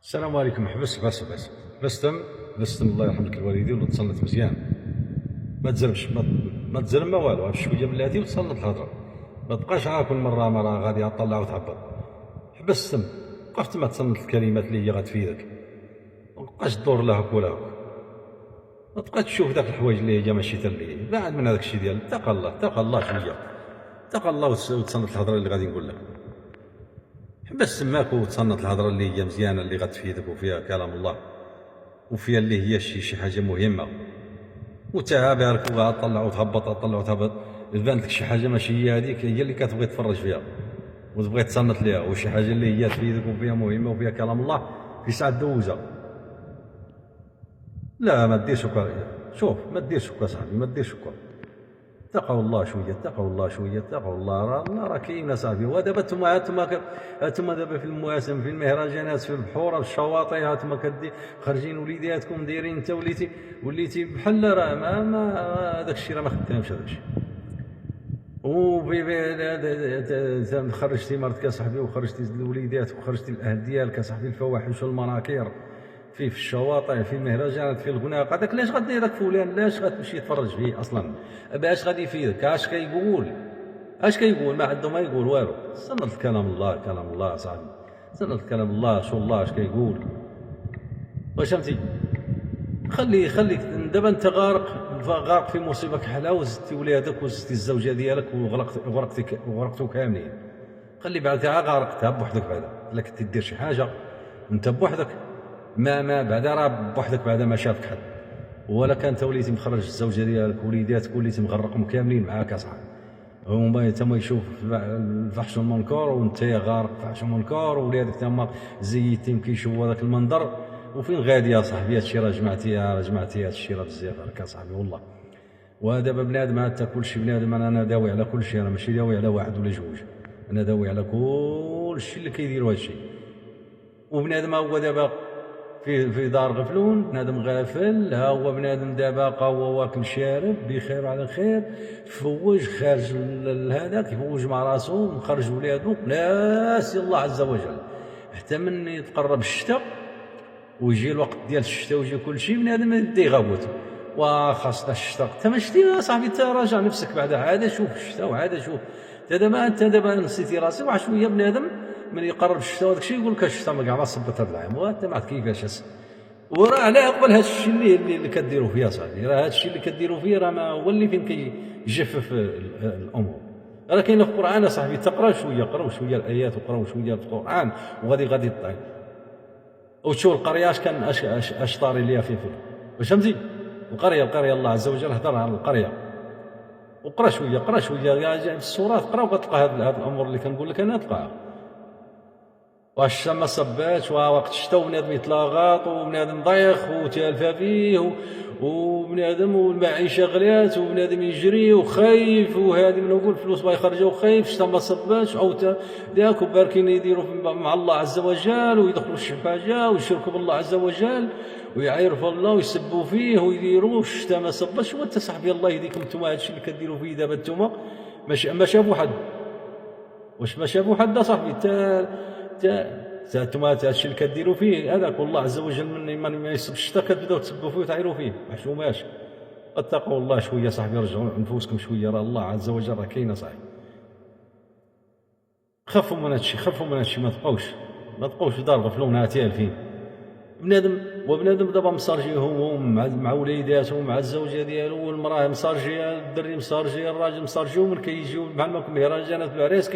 السلام عليكم. بس الله يرحم لك الوالدين وتصنت مزيان. ما تزرمش، ما تزرم ما والو، شويه بلاتي وتصنت الهضره. ما تبقاش كل مره غادي طلع وتهبط. حبس السم، وقف تما تصنت الكلمات اللي هي غتفيدك. ما تبقاش تدور لهك ولا هك. ما تبقاش تشوف داك الحوايج اللي هي ماشي تاللي. بعد من هذاك الشيء ديال اتق الله شويه. اتق الله وتصنت الهضره اللي غادي نقول لك. حبس سماك وتصنت الهضره اللي هي مزيانه اللي غتفيدك وفيها كلام الله وفيها اللي هي شي حاجه مهمه. وتا بارك وطلع وتهبط بانت لك شي حاجه ماشي هي هذيك هي اللي كتبغي تفرج فيها وتبغي تصنت ليها، وشي حاجه اللي هي تفيدك وفيها مهمه وفيها كلام الله في ساعه دوزه. لا ما ديرش هكا، شوف ما ديرش هكا صاحبي، ما ديرش هكا. اتقوا الله شويه، اتقوا الله. راه كاين صاحبي. ودابا هانتوما دابا في المواسم، في المهرجانات، في البحور، في الشواطئ، هانتوما خارجين وليداتكم دايرين، انت وليتي بحال راه ما هذاك الشيء راه ما خدامش هذاك الشيء. خرجتي مرتك صاحبي، وخرجتي الوليدات، وخرجتي الاهل ديالك صاحبي، الفواحش والمناكير في الشواطئ، في المهرجانات، في الغناء. هذاك لاش غدير داك فلان؟ لاش غتمشي تفرج فيه اصلا؟ باش غادي يفيدك؟ اش كيقول؟ ما عنده ما يقول والو. صنت كلام الله صاحبي، صنت كلام الله. شو الله اش كيقول؟ واش فهمتي؟ خليك دابا انت غارق في مصيبه كحله، وزدتي ولادك وزدتي الزوجه ديالك وغرقتو كاملين. خلي بعدا غارقتها بوحدك. بعدا الا كنتي دير شي حاجه انت بوحدك، ما بعدا راه بوحدك، بعدا ما شافك حد. ولا كان انت وليتي مخرج الزوجه ديالك وليداتك وليتي مغرقهم كاملين معاك اصاحبي. هما تما يشوف الفحش والمنكر، وانت غارق فحش ومنكر، وولادك تما زيتين كيشوفوا هذاك المنظر. وفين غادي يا صاحبي؟ هادشي راه جمعتي هادشي راه بزاف عليك صاحبي والله. ودابا بنادم حتى كلشي بنادم. انا داوي على كلشي، انا ماشي داوي على واحد ولا جوج، انا داوي على كلشي اللي كيديروا هادشي. وبنادم هو دابا في دار غفلون، بنادم غافل. ها هو بنادم دابا هو واكل شارب بخير على خير، فوج خارج لهذاك، يفوج مع راسو، مخرج ولادو، ناسي الله عز وجل. حتى من يتقرب الشتاء ويجي الوقت ديال الشتاء ويجي كل شيء، بنادم يدي غابوته. وخاصنا الشتاء انت ما شتي صاحبي، انت راجع نفسك بعدا، عاد شوف الشتاء وعاد شوف. انت دابا نسيتي راسك. واحد شويه بنادم من يقرب الشتاء وداك الشيء يقول لك الشتاء ما كاع ما صبت هذا العام. وانت ما عرفت كيفاش. وراه على قبل هذا الشيء اللي كديروا فيها صاحبي، راه هذا الشيء اللي كديروا فيه راه ما هو اللي فين كيجفف الامور. راه كاين في القران صاحبي، تقرا شويه، قراو شويه الايات وقراو شويه في القران وغادي تطيب. وتشوف القريه اش كان اش طاري ليها في واش فهمتي؟ القريه الله عز وجل هضر على القريه. وقرا شويه في السورات، قرا وغتلقى هاد الامور اللي كنقول لك انا تلقاها. والشتا ما صباتش، ووقت الشتا وبنادم يتلاغط وبنادم ضيخ وتالفه فيه وبنادم والمعيشه غلات وبنادم يجري وخايف، وهذه من نقول فلوس ما يخرجوا خايف. الشتا ما صباتش او داك وباركين يديروا مع الله عز وجل ويدخلوا شي حاجه ويشركوا بالله عز وجل ويعيرفوا الله ويسبوا فيه ويديروا. الشتا ما صباتش. وانت صاحبي الله يهديكم نتوما هادشي اللي كديروا فيه دابا نتوما ما شافوا حد. واش ما شافوا حد صاحبي؟ انتما هادشي اللي كديروا فيه هذاك، والله عز وجل من ما يصب الشتا كتبداو تسبوا فيه وتعيروا فيه. محشوماش. اتقوا الله شويه صاحبي، رجعوا نفوسكم شويه، راه الله عز وجل راه كاين صاحبي. خافوا من هادشي، ما تبقاوش في دار غفلون تالفين. بنادم دابا مسرجيهم مع وليداتهم، مع الزوجه ديالو، والمراه مسرجيه، الدري مسرجي، الراجل مسرجي، ومن كيجيو بحال ما مهرجانات العريس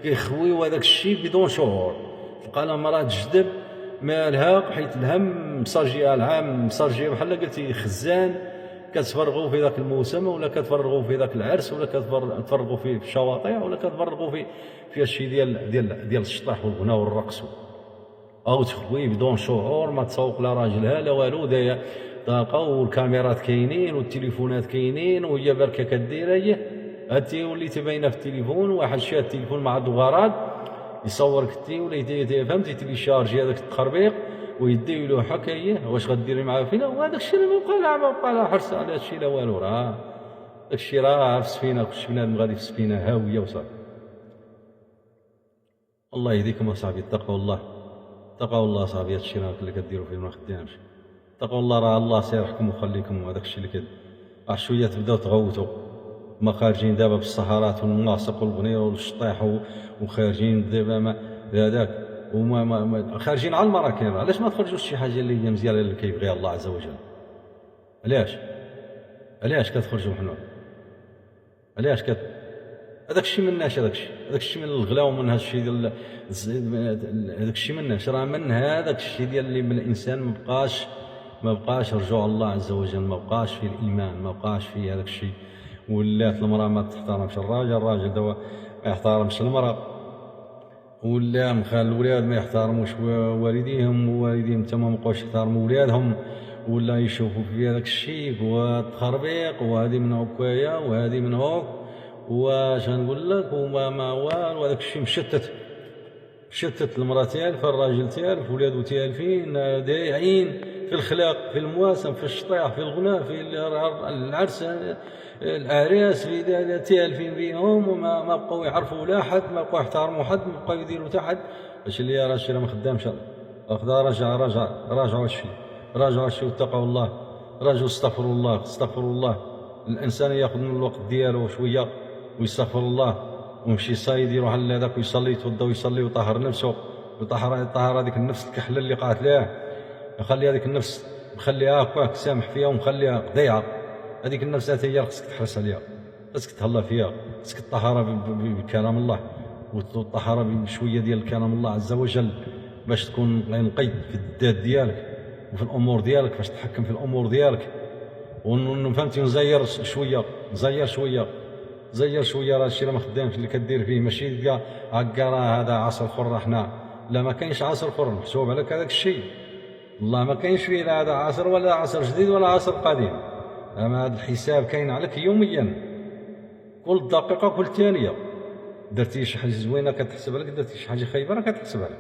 كيخويو هذاك الشيء بدون شعور. تلقى لها مراه تجذب مالها حيت الهم مسرجيه، العام مسرجيه بحال قلتي خزان. كتفرغوا في ذاك الموسم، ولا كتفرغوا في ذاك العرس، ولا كتفرغوا في الشواطئ، ولا كتفرغوا في الشيء ديال الشطح والغناء والرقص. او تخوي بدون شعور، ما تسوق لا راجلها لا والو، دايا طاقه والكاميرات كاينين والتليفونات كاينين، وهي بركه كدير هي انتي وليتي باينه في التليفون. واحد شاد التليفون مع دوغارات يصورك انتي ولا فهمتي تيليشارجي هذاك التخربيق ويدي له حكايه. واش غديري معاه فينا؟ وهذاك الشيء اللي ما بقى لا حرص على هذا الشيء لا والو. راه داك الشيء راه في السفينه، كلشي بنادم غادي في السفينه هاويه وصافي. الله يهديكم اصاحبي، اتقوا الله. اتقوا الله صافي. هادشي راه اللي كديروا فيه ما خدامش. اتقوا الله، راه الله سيرحكم ويخليكم. وهذاك الشيء اللي راه شويه تبداو تغوتوا. ما خارجين دابا بالصحارات والمناصق والبنيه والشطيح وخارجين دابا ما هذاك وما خارجين على المراكب. علاش ما تخرجوش شي حاجه اللي هي مزيانه اللي كيبغيها الله عز وجل؟ علاش كتخرجوا حنا؟ علاش هذاك الشيء مناش، هذاك الشيء من الغلا ومن هذا الشيء ديال هذاك الشيء مناش، راه من هذاك الشيء ديال اللي من الانسان ما بقاش رجوع الله عز وجل، ما بقاش فيه الايمان، ما بقاش فيه هذاك الشيء. ولات المراه ما تحترمش الراجل دابا ما يحترمش المراه، ولا مخال الولاد ما يحترموش والديهم، ووالديهم تما ما بقاوش يحترموا ولادهم، ولا يشوفوا في هذاك الشيء والتخربيق، وهذه من هكايا وهذه من هوك، واش نقول لك، وما والو. هذاك الشيء مشتت المراه تالف، الراجل تالف، ولادو تالفين، دايعين في الخلاق، في المواسم، في الشطيح، في الغناء، في العرس، الاعراس، في تالفين فيهم، وما بقاو يعرفوا لا حد، ما بقاو يحترموا حد، ما بقاو يديروا حتى حد. باش اللي راه الشيء ما خدامش. خدا راجعوا الشيء، واتقوا الله، راجعوا استغفروا الله. الانسان ياخذ من الوقت ديالو شويه ويستغفر الله، ويمشي يصايد، يروح لهذاك ويصلي، يتوضا ويصلي ويطهر نفسه، ويطهر هذيك النفس الكحله اللي قاتلاه، يخلي هذيك النفس مخليها هكاك سامح فيها ومخليها قضيعه. هذيك النفس هي خصك تحرص عليها، خصك تهلا فيها، خصك تطهرها بكلام الله، وتطهرها بشويه ديال كلام الله عز وجل، باش تكون نقي في الذات ديالك وفي الامور ديالك، باش تحكم في الامور ديالك. فهمتي؟ نزير شويه راه الشيء ما خدامش اللي كدير فيه. ماشي تلقى هكا راه هذا عصر حر حنا، لا ما كاينش عصر حر محسوب عليك هذاك الشيء. والله ما كاينش فيه لا هذا عصر ولا عصر جديد ولا عصر قديم. اما هذا الحساب كاين عليك يوميا، كل دقيقه كل ثانيه. درتي شي حاجه زوينه كتحسب عليك، درتي شي حاجه خايبه راه كتحسب عليك.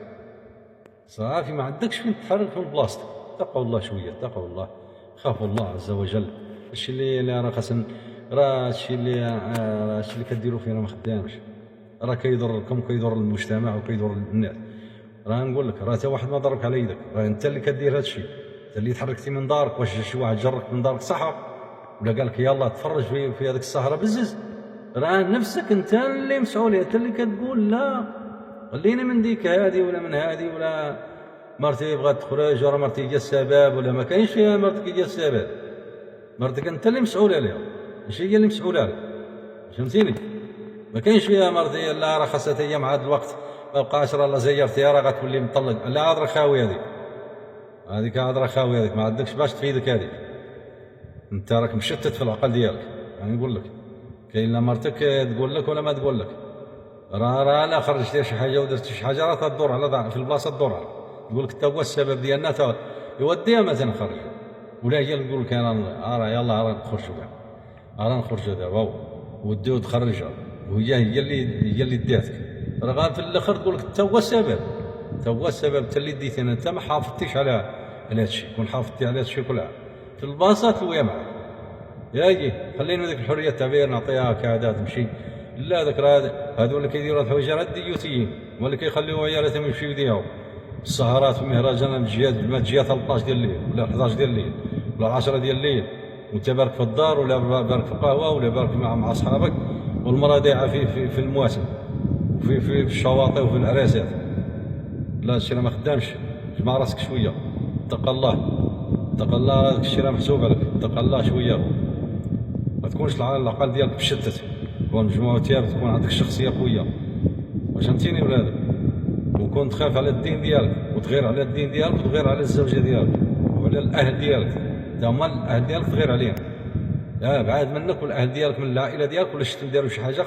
صافي ما عندكش فين تتحرك في بلاصتك. اتقوا الله شويه، اتقوا الله، خافوا الله عز وجل. الشيء اللي راه خاصن، راه الشيء اللي كديروا فيه راه ما خدامش، راه كيضركم وكيضر المجتمع وكيضر الناس. راه نقول لك، راه حتى واحد ما ضربك على يدك، راه انت اللي كدير هذا الشيء، انت اللي تحركتي من دارك. واش شي واحد جرك من دارك صحراء ولا قال لك يلاه تفرج في هذيك الصحراء بزز؟ راه نفسك انت اللي مسؤول، انت اللي كتقول لا خليني من ديك هذه ولا من هذه، ولا مرتي بغات تخرج ولا مرتي هي السبب، ولا ما كاينش فيها مرتك هي السبب. مرتك انت اللي مسؤول عليها، ماشي هي اللي مسؤوله عليك. فهمتيني؟ ما كاينش فيها مرتي لا راه خاصها هي مع هذا الوقت ما بقاش راه زيرتيها راه غتولي مطلق. لا هضره خاويه هذيك هضره خاويه هذيك، ما عندكش باش تفيدك هذيك. انت راك مشتت في العقل ديالك. يعني نقول لك كاين لا مرتك تقول لك ولا ما تقول لك، راه لا خرجتي شي حاجه ودرتي شي حاجه راه تدور على في البلاصه تدور على تقول لك انت هو السبب ديالنا، يوديها مثلا خرج، ولا هي اللي تقول لك انا راه يلاه راه نخرجوا كاع، راه نخرجوا دابا وديو تخرجها، وهي اللي داتك. راه في الاخر تقول لك انت هو السبب، انت اللي ديتينا، انت ما حافظتيش على هذا الشيء. كون حافظتي على هذا الشيء كلها في البلاصه تلويها معك. ياجي خلينا ذيك الحريه التعبير نعطيها كذا تمشي. لا ذاك هذو اللي كيديروا الحوايج راه الديوتيين، ولا كيخليو عيالاتهم يمشيو يديهم السهرات والمهرجانات ما تجي 13 ديال الليل ولا 11 ديال الليل ولا 10 ديال الليل، وانت بارك في الدار ولا بارك في القهوه ولا بارك مع اصحابك، والمراه دايعه في المواسم في الشواطئ وفي العراسات. لا هادشي راه ما خدامش. جمع راسك شويه، اتق الله، هذاك الشيء راه محسوب عليك. اتق الله شويه، ما تكونش العقل ديالك مشتت، تكون مجموعه تياب، تكون عندك شخصيه قويه. واش فهمتيني ولاد؟ وكون تخاف على الدين ديالك وتغير على الدين ديالك وتغير على الزوجه ديالك وعلى الاهل ديالك. هما الاهل ديالك تغير عليهم، بعاد منك والاهل ديالك من العائله ديالك، ولا شفتي داروا شي حاجه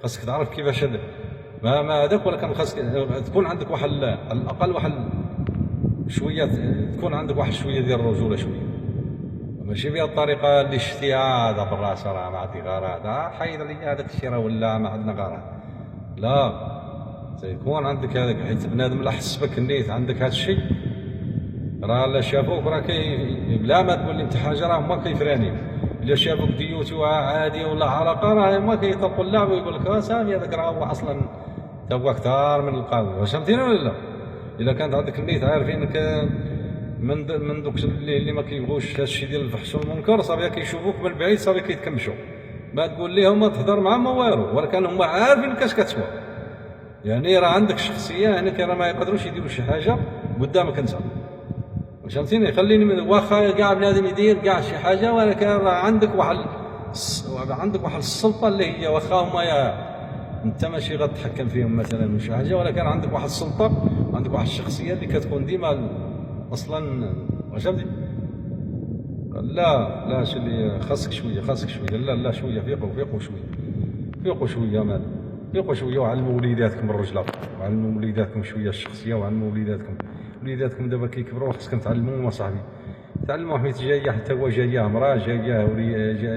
خاصك تعرف كيفاش هذا ما هذاك، ولكن خاصك تكون عندك واحد على الاقل واحد شويه، تكون عندك واحد شويه ديال الرجوله شويه، ماشي بهذه الطريقه اللي شفتيها هذا بالراس راه ما عندي غير هذا حيد لي هذاك الشيء راه ولا ما عندنا غير. لا تيكون عندك هذاك، حيت بنادم لا حس بك نيت عندك هذا الشيء، راه لا شافوك راه بلا ما تقول لي انت حاجه راه هما كيفراني. الا شافوك ديوتي عادي ولا علاقه راه هما كيطلقوا اللعب ويقول لك صافي هذاك راه هو اصلا تا هو اكثر من القانون. واش فهمتيني ولا لا؟ الا كانت عندك النيت عارفينك من دوك اللي ما كيبغوش هذا الشيء ديال الفحش والمنكر، صافي كيشوفوك من بعيد صافي كيتكمشوا، ما تقول لهم ما تهضر معاهم ما والو، ولكن هما عارفينك اش كتسوى. يعني راه عندك شخصيه هناك، راه ما يقدروش يديروا شي حاجه قدامك انت، فهمتيني؟ خليني واخا كاع بنادم يدير كاع شي حاجه، ولكن راه عندك واحد السلطه اللي هي واخا هما انت ماشي غتحكم فيهم مثلا ولا شي حاجه، ولكن عندك واحد السلطه، عندك واحد الشخصيه اللي كتكون ديما اصلا. فهمتي؟ لا شي خاصك شويه لا شويه، فيقوا شويه مال، فيقوا شويه وعلموا وليداتكم الرجله، وعلموا وليداتكم شويه الشخصيه، وعلموا وليداتكم دابا كيكبروا خاصكم تعلموهم اصاحبي، تعلموا حيت جايه حتى هو جايه امراه،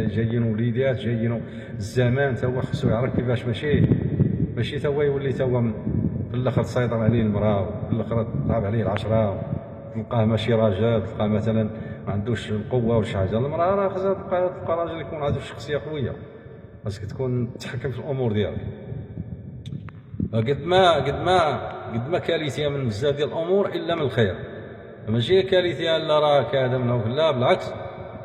جايين وليدات، جايين الزمان تا هو خصو يعرف كيفاش ماشي تا هو يولي تا هو في الاخر تسيطر عليه المراه، وفي الاخر تعاب عليه العشره، تلقاه ماشي راجل، تلقاه مثلا ما عندوش القوه ولا شي حاجه. المراه راه خاصها تبقى راجل يكون عنده شخصيه قويه، خاصك تكون تتحكم في الامور ديالك. قد ما كاليتيها من بزاف ديال الامور الا من الخير، ماشي كاليتيها لا راه كذا لا بالعكس،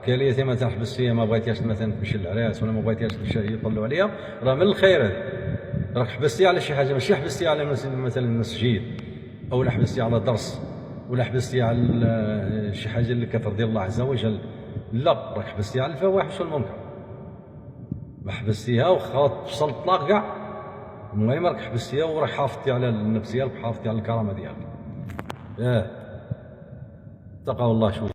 كاليتيها مثلا حبستيها ما بغيتيهاش مثلا تمشي للعراس ولا ما بغيتيهاش تمشي يطلعوا عليها، راه من الخير هذا، راك حبستيها على شي حاجه، ماشي حبستيها على مثلا المسجد او لا حبستيها على درس ولا حبستيها على شي حاجه اللي كترضي الله عز وجل، لا راك حبستيها على الفواحش والمنكر، ما حبستيها وخا توصل الطلاق كاع، المهم راك حبستيها وراك حافظتي على النفس ديالك وحافظتي على الكرامه ديالك. اتقوا الله شويه.